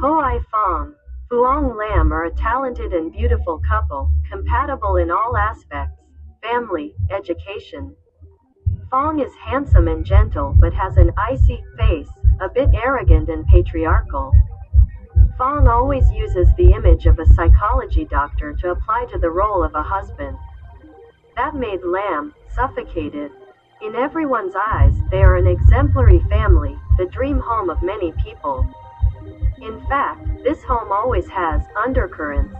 Hoai Fong, Fuang Lam are a talented and beautiful couple, compatible in all aspects family, education. Fong is handsome and gentle but has an icy face, a bit arrogant and patriarchal. Fong always uses the image of a psychology doctor to apply to the role of a husband. That made Lam suffocated. In everyone's eyes, they are an exemplary family, the dream home of many people. In fact, this home always has undercurrents.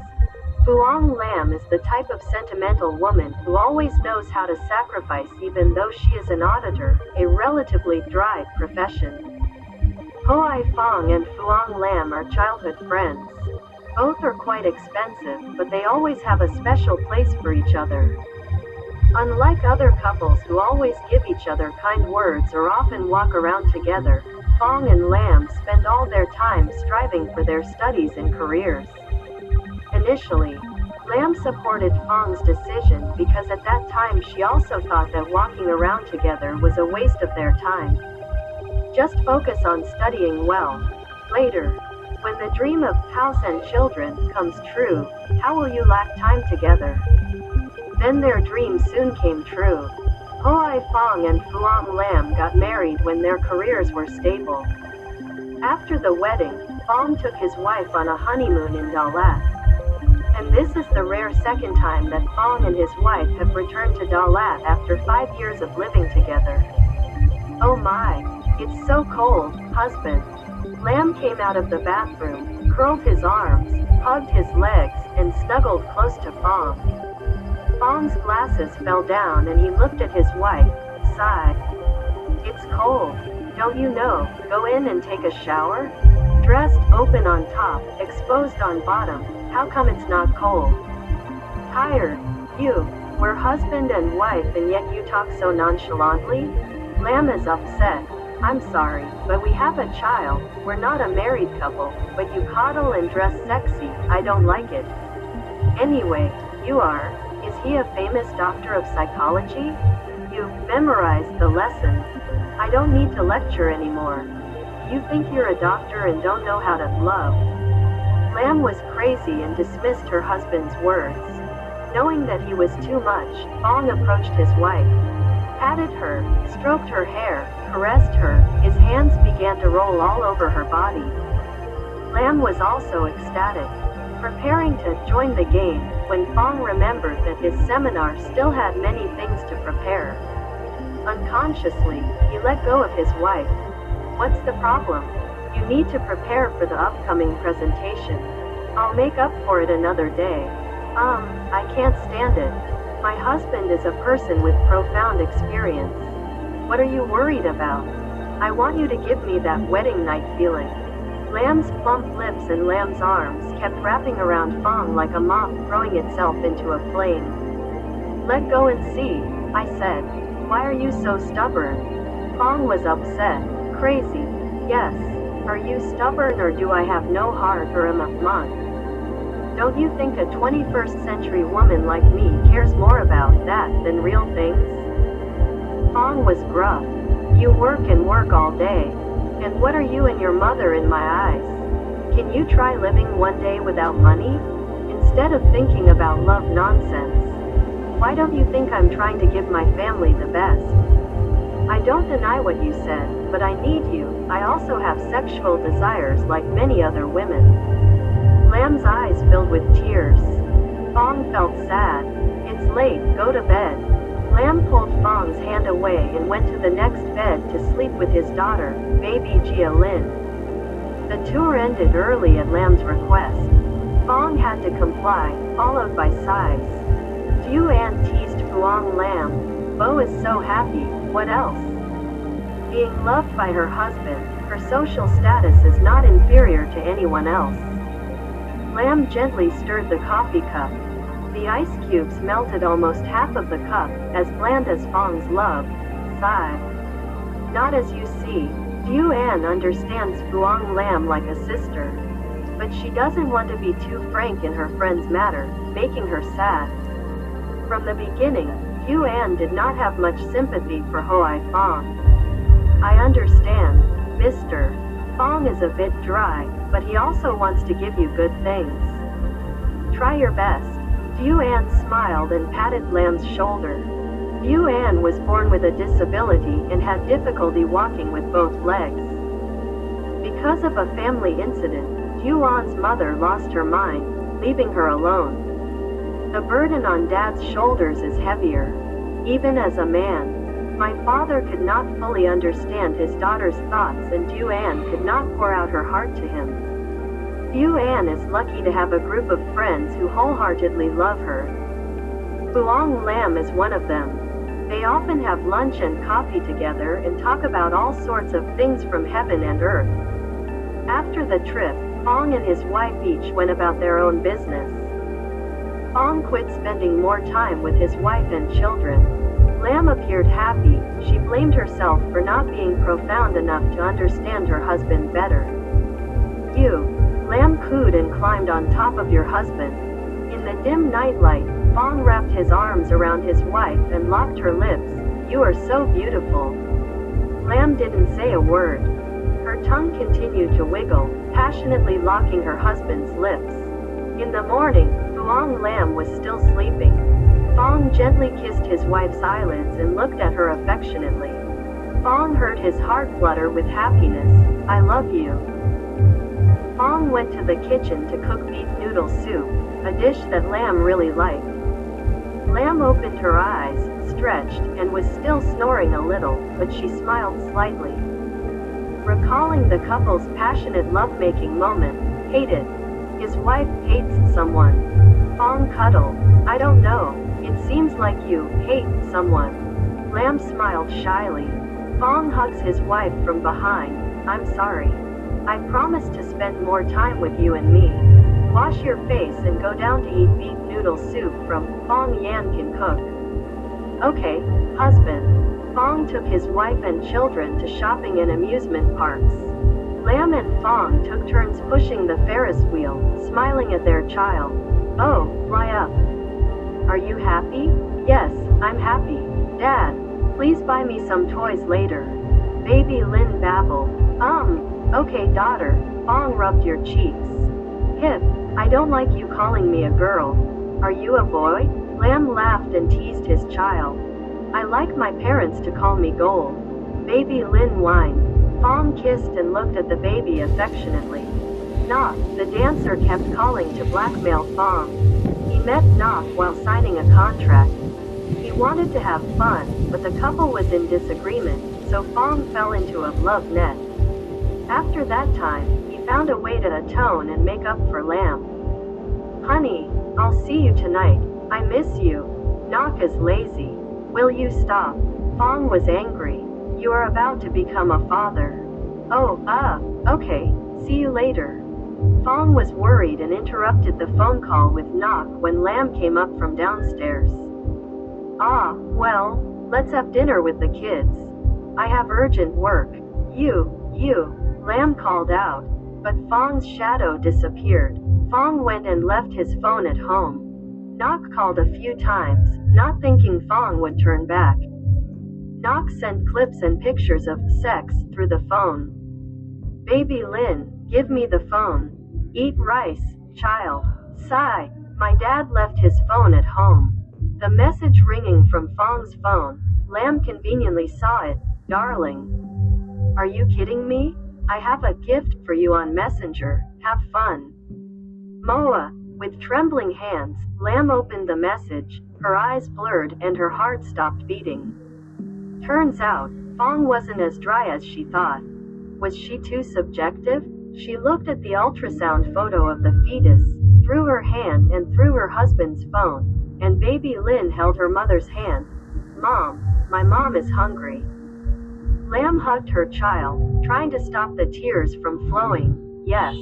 Fuang Lam is the type of sentimental woman who always knows how to sacrifice even though she is an auditor, a relatively dry profession. Hoai Fong and Fuang Lam are childhood friends. Both are quite expensive, but they always have a special place for each other. Unlike other couples who always give each other kind words or often walk around together, Fong and Lam spend all their time striving for their studies and careers. Initially, Lam supported Fong's decision because at that time she also thought that walking around together was a waste of their time. Just focus on studying well. Later, when the dream of house and children comes true, how will you lack time together? Then their dream soon came true. Hoai Fong and Fuang Lam got married when their careers were stable. After the wedding, Fong took his wife on a honeymoon in Dalat. And this is the rare second time that Fong and his wife have returned to Dalat after 5 years of living together. Oh my, it's so cold, husband. Lam came out of the bathroom, curled his arms, hugged his legs, and snuggled close to Fong. Fong's glasses fell down and he looked at his wife, sighed. It's cold, don't you know, go in and take a shower? Dressed open on top, exposed on bottom, how come it's not cold? Tired, you, we're husband and wife and yet you talk so nonchalantly? Lam is upset. I'm sorry, but we have a child, we're not a married couple, but you coddle and dress sexy, I don't like it. Anyway, you are. Is he a famous doctor of psychology? You've memorized the lesson. I don't need to lecture anymore. You think you're a doctor and don't know how to love. Lam was crazy and dismissed her husband's words. Knowing that he was too much, Fong approached his wife, patted her, stroked her hair, caressed her, his hands began to roll all over her body. Lam was also ecstatic, preparing to join the game, when Fong remembered that his seminar still had many things to prepare. Unconsciously, he let go of his wife. What's the problem? You need to prepare for the upcoming presentation. I'll make up for it another day. I can't stand it. My husband is a person with profound experience. What are you worried about? I want you to give me that wedding night feeling. Lam's plump lips and Lam's arms kept wrapping around Fong like a moth throwing itself into a flame. Let go and see, I said. Why are you so stubborn? Fong was upset. Crazy. Yes. Are you stubborn or do I have no heart or am a monk? Don't you think a 21st century woman like me cares more about that than real things? Fong was gruff. You work and work all day. And what are you and your mother in my eyes? Can you try living one day without money? Instead of thinking about love nonsense. Why don't you think I'm trying to give my family the best? I don't deny what you said, but I need you. I also have sexual desires like many other women. Lam's eyes filled with tears. Fong felt sad. It's late, go to bed. Lam pulled Fong's hand away and went to the next bed to sleep with his daughter, baby Jia Lin. The tour ended early at Lam's request. Fong had to comply, followed by sighs. Fu An teased Fuang Lam. Bo is so happy, what else? Being loved by her husband, her social status is not inferior to anyone else. Lam gently stirred the coffee cup. The ice cubes melted almost half of the cup, as bland as Fong's love. Sigh. Not as you see. Fu An understands Fuang Lam like a sister. But she doesn't want to be too frank in her friend's matter, making her sad. From the beginning, Fu An did not have much sympathy for Hoai Fong. I understand, mister. Fong is a bit dry, but he also wants to give you good things. Try your best. Duan smiled and patted Lam's shoulder. Duan was born with a disability and had difficulty walking with both legs. Because of a family incident, Duan's mother lost her mind, leaving her alone. The burden on Dad's shoulders is heavier. Even as a man, my father could not fully understand his daughter's thoughts, and Duan could not pour out her heart to him. Duan is lucky to have a group of friends who wholeheartedly love her. Phuong Lam is one of them. They often have lunch and coffee together and talk about all sorts of things from heaven and earth. After the trip, Fong and his wife each went about their own business. Fong quit spending more time with his wife and children. Lam appeared happy. She blamed herself for not being profound enough to understand her husband better. You, Lam cooed and climbed on top of your husband. In the dim nightlight, Fong wrapped his arms around his wife and locked her lips. You are so beautiful. Lam didn't say a word. Her tongue continued to wiggle, passionately locking her husband's lips. In the morning, Phuong Lam was still sleeping. Fong gently kissed his wife's eyelids and looked at her affectionately. Fong heard his heart flutter with happiness. I love you. Fong went to the kitchen to cook beef noodle soup, a dish that Lam really liked. Lam opened her eyes, stretched, and was still snoring a little, but she smiled slightly. Recalling the couple's passionate lovemaking moment, hated. His wife hates someone. Fong cuddled. I don't know, it seems like you hate someone. Lam smiled shyly. Fong hugs his wife from behind. I'm sorry. I promise to spend more time with you and me. Wash your face and go down to eat beef noodle soup from Fong Yan Can Cook. Okay, husband. Fong took his wife and children to shopping and amusement parks. Lam and Fong took turns pushing the Ferris wheel, smiling at their child. Oh, fly up. Are you happy? Yes, I'm happy. Dad, please buy me some toys later. Baby Lin babbled. Okay daughter. Fong rubbed your cheeks. Hip, I don't like you calling me a girl. Are you a boy? Lam laughed and teased his child. I like my parents to call me Gold. Baby Lin whined. Fong kissed and looked at the baby affectionately. Nok, the dancer, kept calling to blackmail Fong. He met Nok while signing a contract. He wanted to have fun, but the couple was in disagreement, so Fong fell into a love net. After that time, he found a way to atone and make up for Lam. Honey, I'll see you tonight. I miss you. Nok is lazy. Will you stop? Fong was angry. You are about to become a father. Oh, okay. See you later. Fong was worried and interrupted the phone call with Nok when Lam came up from downstairs. Well, let's have dinner with the kids. I have urgent work. You, Lam called out, but Fong's shadow disappeared. Fong went and left his phone at home. Nok called a few times, not thinking Fong would turn back. Nok sent clips and pictures of sex through the phone. Baby Lin, give me the phone. Eat rice, child. Sigh, my dad left his phone at home. The message ringing from Fong's phone. Lam conveniently saw it. Darling. Are you kidding me? I have a gift for you on Messenger. Have fun. Moa. With trembling hands, Lam opened the message. Her eyes blurred and her heart stopped beating. Turns out, Fong wasn't as dry as she thought. Was she too subjective? She looked at the ultrasound photo of the fetus, through her hand and through her husband's phone, and baby Lin held her mother's hand. Mom, my mom is hungry. Lam hugged her child, trying to stop the tears from flowing. Yes.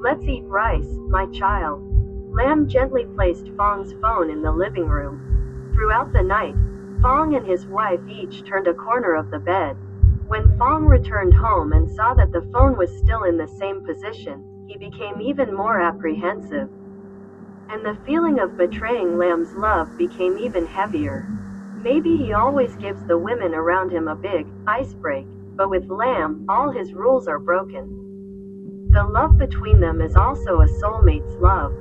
Let's eat rice, my child. Lam gently placed Fong's phone in the living room. Throughout the night, Fong and his wife each turned a corner of the bed. When Fong returned home and saw that the phone was still in the same position, he became even more apprehensive. And the feeling of betraying Lam's love became even heavier. Maybe he always gives the women around him a big ice break, but with Lamb, all his rules are broken. The love between them is also a soulmate's love.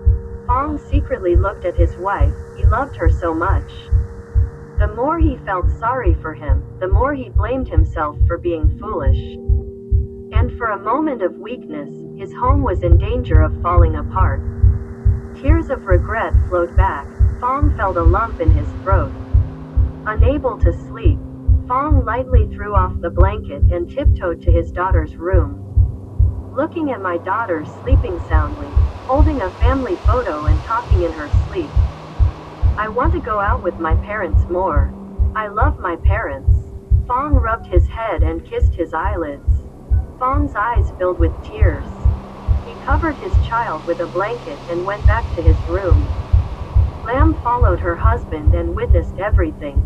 Fong secretly looked at his wife, he loved her so much. The more he felt sorry for him, the more he blamed himself for being foolish. And for a moment of weakness, his home was in danger of falling apart. Tears of regret flowed back. Fong felt a lump in his throat. Unable to sleep, Fong lightly threw off the blanket and tiptoed to his daughter's room. Looking at my daughter sleeping soundly, holding a family photo and talking in her sleep. I want to go out with my parents more. I love my parents. Fong rubbed his head and kissed his eyelids. Fong's eyes filled with tears. He covered his child with a blanket and went back to his room. Lamb followed her husband and witnessed everything.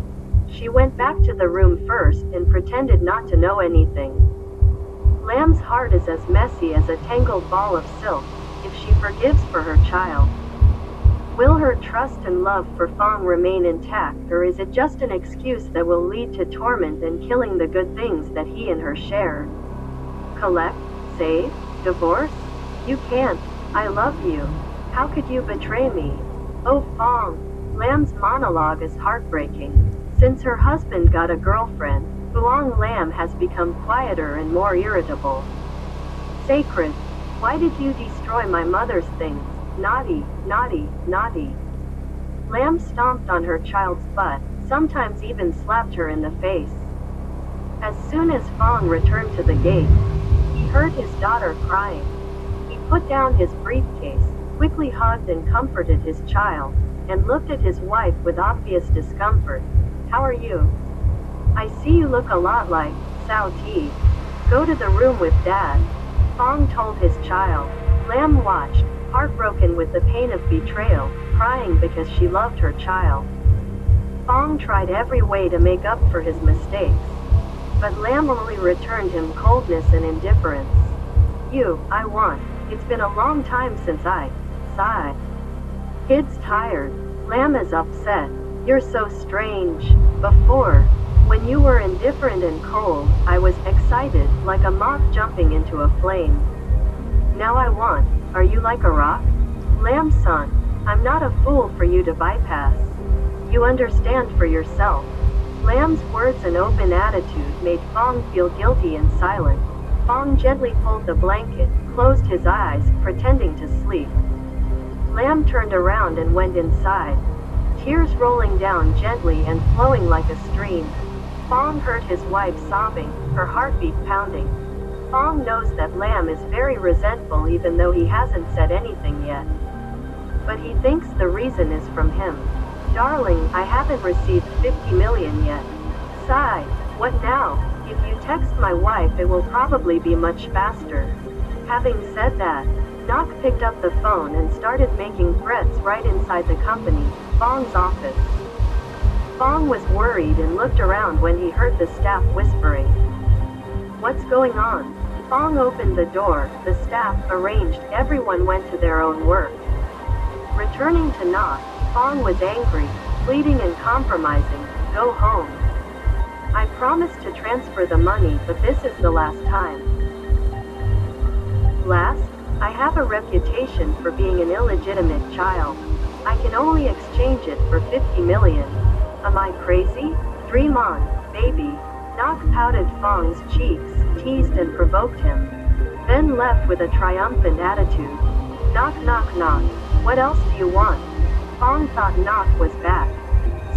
She went back to the room first and pretended not to know anything. Lamb's heart is as messy as a tangled ball of silk, if she forgives for her child. Will her trust and love for Fong remain intact, or is it just an excuse that will lead to torment and killing the good things that he and her share? Collect? Save? Divorce? You can't. I love you. How could you betray me? Oh, Fong. Lamb's monologue is heartbreaking. Since her husband got a girlfriend, Fuang Lam has become quieter and more irritable. Sacred. Why did you destroy my mother's things? Naughty, naughty, naughty. Lam stomped on her child's butt, sometimes even slapped her in the face. As soon as Fong returned to the gate, he heard his daughter crying. He put down his briefcase, quickly hugged and comforted his child, and looked at his wife with obvious discomfort. How are you? I see you look a lot like Sao Ti. Go to the room with Dad. Fong told his child. Lam watched, heartbroken with the pain of betrayal, crying because she loved her child. Fong tried every way to make up for his mistakes. But Lam only returned him coldness and indifference. I want. It's been a long time since I sighed. Kid's tired. Lam is upset. You're so strange. Before, when you were indifferent and cold, I was excited, like a moth jumping into a flame. Now I want. Are you like a rock? Lam son, I'm not a fool for you to bypass. You understand for yourself. Lam's words and open attitude made Fong feel guilty and silent. Fong gently pulled the blanket, closed his eyes, pretending to sleep. Lam turned around and went inside. Tears rolling down gently and flowing like a stream. Fong heard his wife sobbing, her heartbeat pounding. Fong knows that Lam is very resentful even though he hasn't said anything yet. But he thinks the reason is from him. Darling, I haven't received 50 million yet. Sigh, what now? If you text my wife it will probably be much faster. Having said that, Nok picked up the phone and started making threats right inside the company, Fong's office. Fong was worried and looked around when he heard the staff whispering. What's going on? Fong opened the door, the staff arranged, everyone went to their own work. Returning to Nok, Fong was angry, pleading and compromising, go home. I promised to transfer the money, but this is the last time. Last? I have a reputation for being an illegitimate child. I can only exchange it for 50 million. Am I crazy? Dream on, baby. Nok pouted Fong's cheeks, teased and provoked him. Then left with a triumphant attitude. Knock knock knock. What else do you want? Fong thought Nok was back.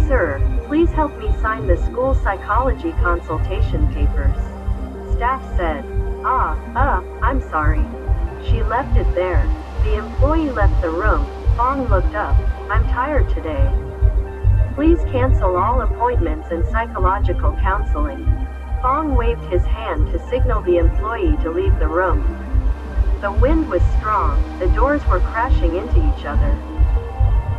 Sir, please help me sign the school psychology consultation papers. Staff said. I'm sorry. She left it there. The employee left the room. Fong looked up. I'm tired today. Please cancel all appointments and psychological counseling. Fong waved his hand to signal the employee to leave the room. The wind was strong, the doors were crashing into each other.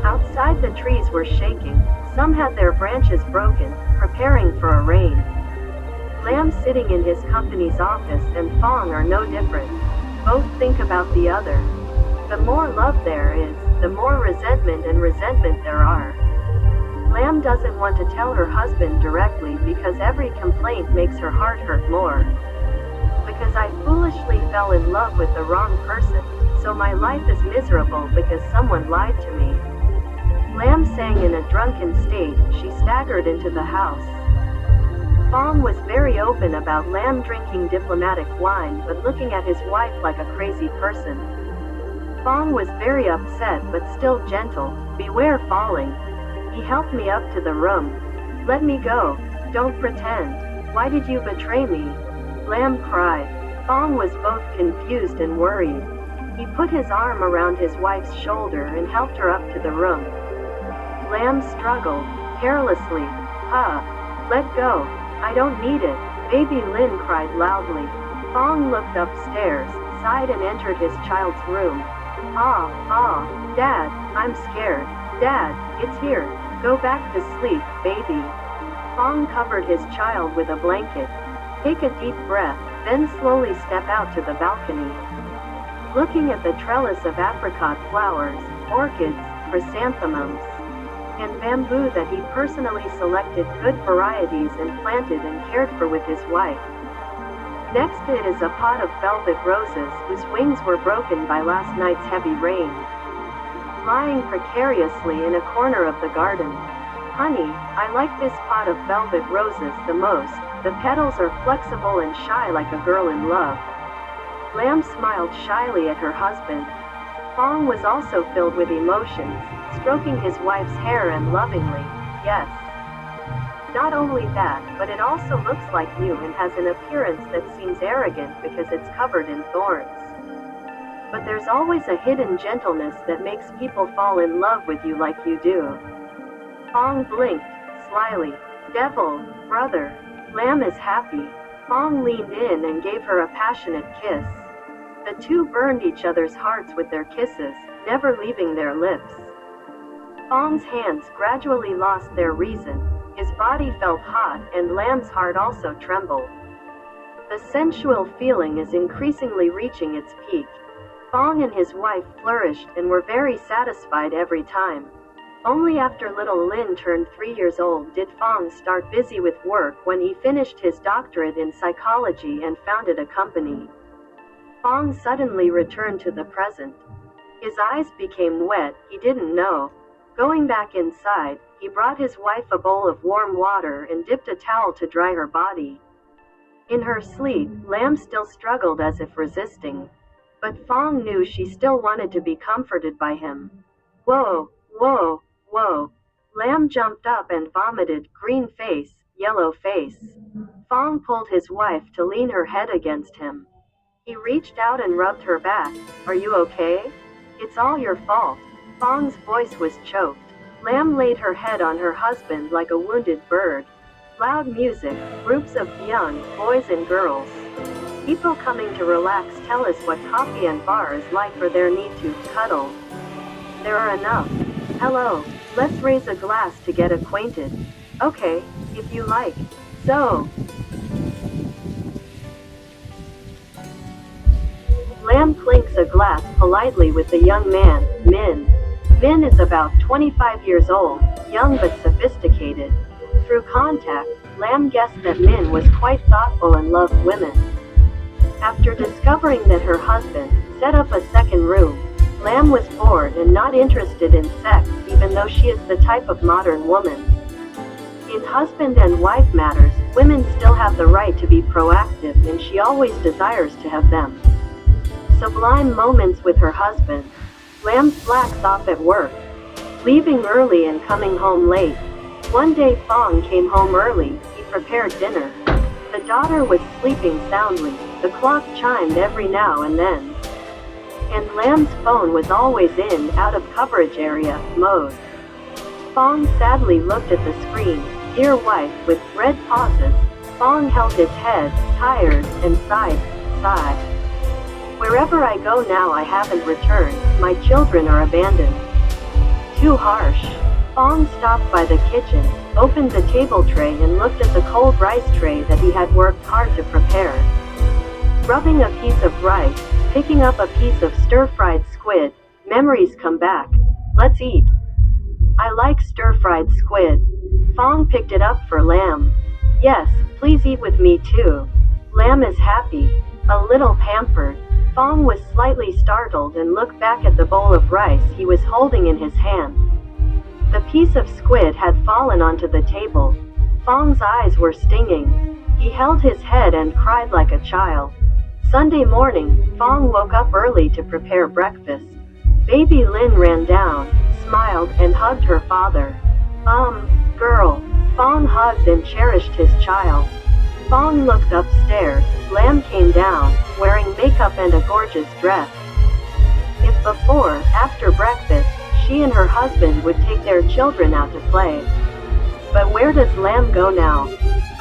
Outside the trees were shaking, some had their branches broken, preparing for a rain. Lam sitting in his company's office and Fong are no different. Both think about the other. The more love there is, the more resentment there are. Lam doesn't want to tell her husband directly because every complaint makes her heart hurt more. Because I foolishly fell in love with the wrong person, so my life is miserable because someone lied to me. Lam sang in a drunken state. She staggered into the house. Fong was very open about Lam drinking diplomatic wine but looking at his wife like a crazy person. Fong was very upset but still gentle. Beware falling. He helped me up to the room. Let me go. Don't pretend. Why did you betray me? Lam cried. Fong was both confused and worried. He put his arm around his wife's shoulder and helped her up to the room. Lam struggled, carelessly. Let go. I don't need it. Baby Lin cried loudly. Fong looked upstairs, sighed and entered his child's room. Dad, I'm scared. Dad, it's here. Go back to sleep, baby. Fong covered his child with a blanket. Take a deep breath, then slowly step out to the balcony. Looking at the trellis of apricot flowers, orchids, chrysanthemums, and bamboo that he personally selected good varieties and planted and cared for with his wife. Next is a pot of velvet roses whose wings were broken by last night's heavy rain. Lying precariously in a corner of the garden. Honey, I like this pot of velvet roses the most. The petals are flexible and shy like a girl in love. Lam smiled shyly at her husband. Fong was also filled with emotions, stroking his wife's hair and lovingly. Yes. Not only that, but it also looks like you and has an appearance that seems arrogant because it's covered in thorns. But there's always a hidden gentleness that makes people fall in love with you like you do. Fong blinked, slyly. Devil, brother. Lam is happy. Fong leaned in and gave her a passionate kiss. The two burned each other's hearts with their kisses, never leaving their lips. Fong's hands gradually lost their reason. His body felt hot and Lam's heart also trembled. The sensual feeling is increasingly reaching its peak. Fong and his wife flourished and were very satisfied every time. Only after little Lin turned 3 years old did Fong start busy with work when he finished his doctorate in psychology and founded a company. Fong suddenly returned to the present. His eyes became wet, he didn't know. Going back inside, he brought his wife a bowl of warm water and dipped a towel to dry her body. In her sleep, Lam still struggled as if resisting. But Fong knew she still wanted to be comforted by him. Whoa, whoa, whoa. Lam jumped up and vomited, green face, yellow face. Fong pulled his wife to lean her head against him. He reached out and rubbed her back. Are you okay? It's all your fault. Fong's voice was choked. Lam laid her head on her husband like a wounded bird. Loud music, groups of young boys and girls. People coming to relax tell us what coffee and bar is like for their need to cuddle. There are enough. Hello, let's raise a glass to get acquainted. Okay, if you like. So. Lam clinks a glass politely with the young man, Min. Min is about 25 years old, young but sophisticated. Through contact, Lam guessed that Min was quite thoughtful and loved women. After discovering that her husband set up a second room, Lam was bored and not interested in sex, even though she is the type of modern woman. In husband and wife matters, women still have the right to be proactive, and she always desires to have them. Sublime moments with her husband. Lam slacks off at work, leaving early and coming home late. One day Fong came home early. He prepared dinner. The daughter was sleeping soundly. The clock chimed every now and then. And Lam's phone was always in out of coverage area mode. Fong sadly looked at the screen. Dear wife, with red pauses. Fong held his head, tired, and sighed. Wherever I go now I haven't returned. My children are abandoned. Too harsh. Fong stopped by the kitchen, opened the table tray and looked at the cold rice tray that he had worked hard to prepare. Rubbing a piece of rice, picking up a piece of stir-fried squid, memories come back. Let's eat. I like stir-fried squid. Fong picked it up for Lam. Yes, please eat with me too. Lam is happy. a little pampered. Fong was slightly startled and looked back at the bowl of rice he was holding in his hand. The piece of squid had fallen onto the table. Fong's eyes were stinging. He held his head and cried like a child. Sunday morning, Fong woke up early to prepare breakfast. Baby Lin ran down, smiled, and hugged her father. Girl. Fong hugged and cherished his child. Fong looked upstairs. Lam came down, wearing makeup and a gorgeous dress. If before, after breakfast, she and her husband would take their children out to play. But where does Lam go now?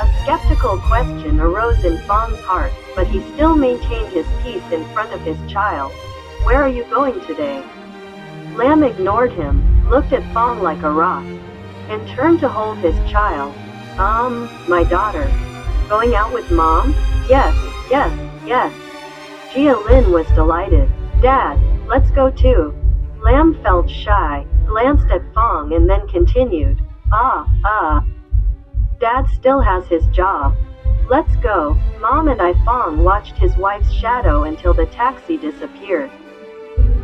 A skeptical question arose in Fong's heart, but he still maintained his peace in front of his child. Where are you going today? Lam ignored him, looked at Fong like a rock, and turned to hold his child. My daughter. Going out with Mom? Yes. Jia Lin was delighted. Dad, let's go too. Lam felt shy, glanced at Fong and then continued. Dad still has his job. Let's go. Mom and Fong watched his wife's shadow until the taxi disappeared.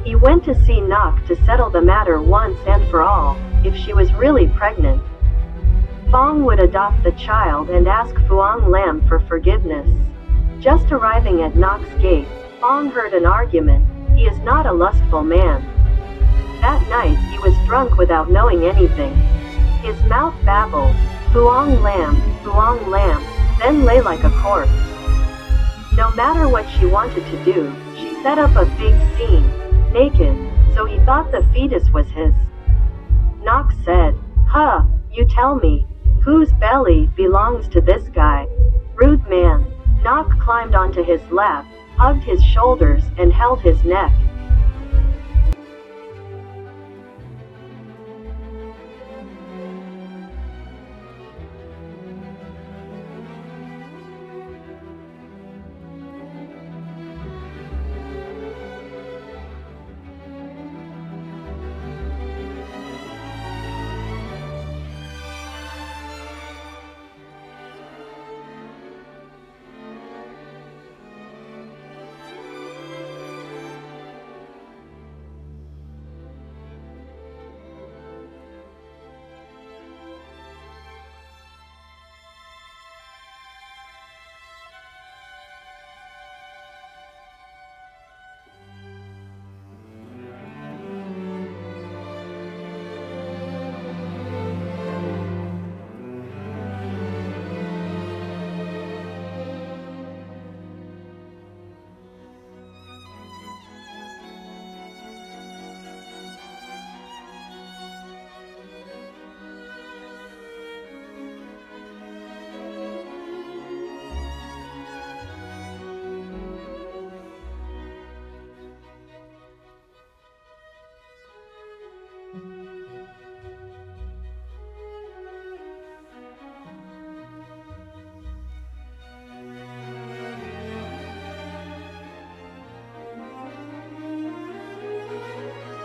He went to see Nok to settle the matter once and for all, if she was really pregnant. Fong would adopt the child and ask Fuang Lam for forgiveness. Just arriving at Nok's gate, Fong heard an argument. He is not a lustful man. That night, he was drunk without knowing anything. His mouth babbled, Fuang Lam, then lay like a corpse. No matter what she wanted to do, she set up a big scene, naked, so he thought the fetus was his. Nok said, you tell me, whose belly belongs to this guy? Rude man. Nok climbed onto his lap, hugged his shoulders, and held his neck.